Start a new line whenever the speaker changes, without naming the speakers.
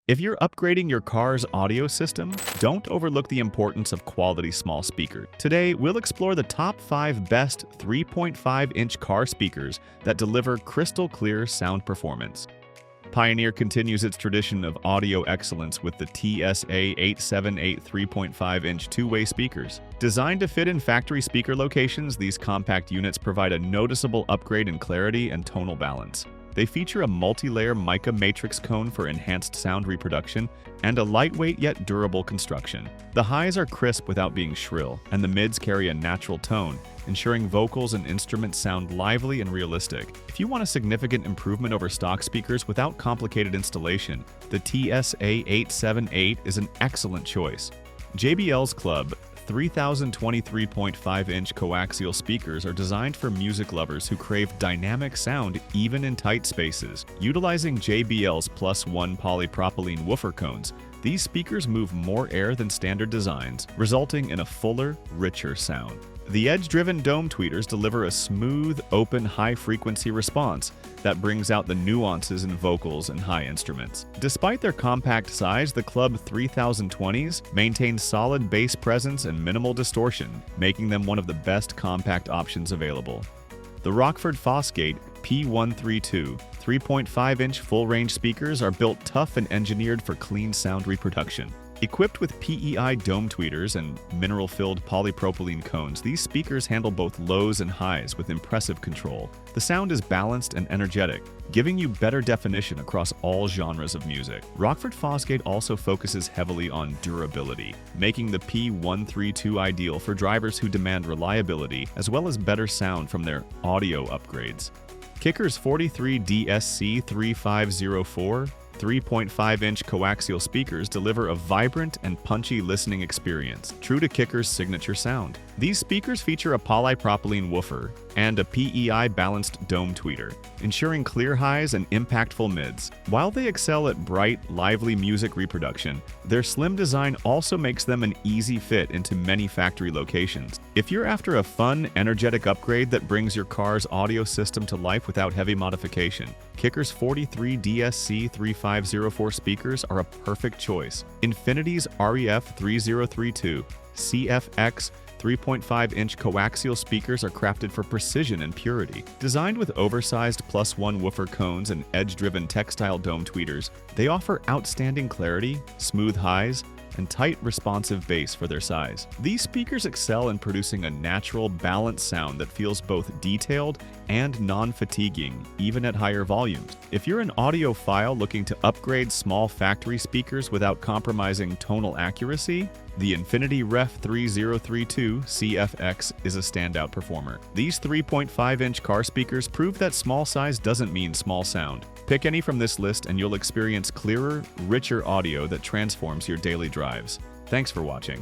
If you're upgrading your car's audio system, don't overlook the importance of quality small speaker. Today, we'll explore the top 5 best 3.5-inch car speakers that deliver crystal clear sound performance. Pioneer continues its tradition of audio excellence with the TSA-878 3.5-inch two-way speakers. Designed to fit in factory speaker locations, these compact units provide a noticeable upgrade in clarity and tonal balance. They feature a multi-layer mica matrix cone for enhanced sound reproduction and a lightweight yet durable construction. The highs are crisp without being shrill, and the mids carry a natural tone, ensuring vocals and instruments sound lively and realistic. If you want a significant improvement over stock speakers without complicated installation, the TSA-878 is an excellent choice. JBL's Club 3023.5-inch coaxial speakers are designed for music lovers who crave dynamic sound even in tight spaces. Utilizing JBL's +1 polypropylene woofer cones, these speakers move more air than standard designs, resulting in a fuller, richer sound. The edge-driven dome tweeters deliver a smooth, open, high-frequency response that brings out the nuances in vocals and high instruments. Despite their compact size, the Club 3020s maintain solid bass presence and minimal distortion, making them one of the best compact options available. The Rockford FOSGATE P132 3.5-inch full-range speakers are built tough and engineered for clean sound reproduction. Equipped with PEI dome tweeters and mineral-filled polypropylene cones, these speakers handle both lows and highs with impressive control. The sound is balanced and energetic, giving you better definition across all genres of music. Rockford FOSGATE also focuses heavily on durability, making the P132 ideal for drivers who demand reliability as well as better sound from their audio upgrades. Kicker's 43 DSC 3504 3.5-inch coaxial speakers deliver a vibrant and punchy listening experience, true to Kicker's signature sound. These speakers feature a polypropylene woofer and a PEI-balanced dome tweeter, ensuring clear highs and impactful mids. While they excel at bright, lively music reproduction, their slim design also makes them an easy fit into many factory locations. If you're after a fun, energetic upgrade that brings your car's audio system to life without heavy modification, Kicker's 43 DSC 3504 speakers are a perfect choice. Infinity's REF 3032 CFX 3.5-inch coaxial speakers are crafted for precision and purity. Designed with oversized +1 woofer cones and edge-driven textile dome tweeters, they offer outstanding clarity, smooth highs, and tight, responsive bass for their size. These speakers excel in producing a natural, balanced sound that feels both detailed and non-fatiguing, even at higher volumes. If you're an audiophile looking to upgrade small factory speakers without compromising tonal accuracy, the Infinity Ref 3032 CFX is a standout performer. These 3.5-inch car speakers prove that small size doesn't mean small sound. Pick any from this list and you'll experience clearer, richer audio that transforms your daily drives. Thanks for watching.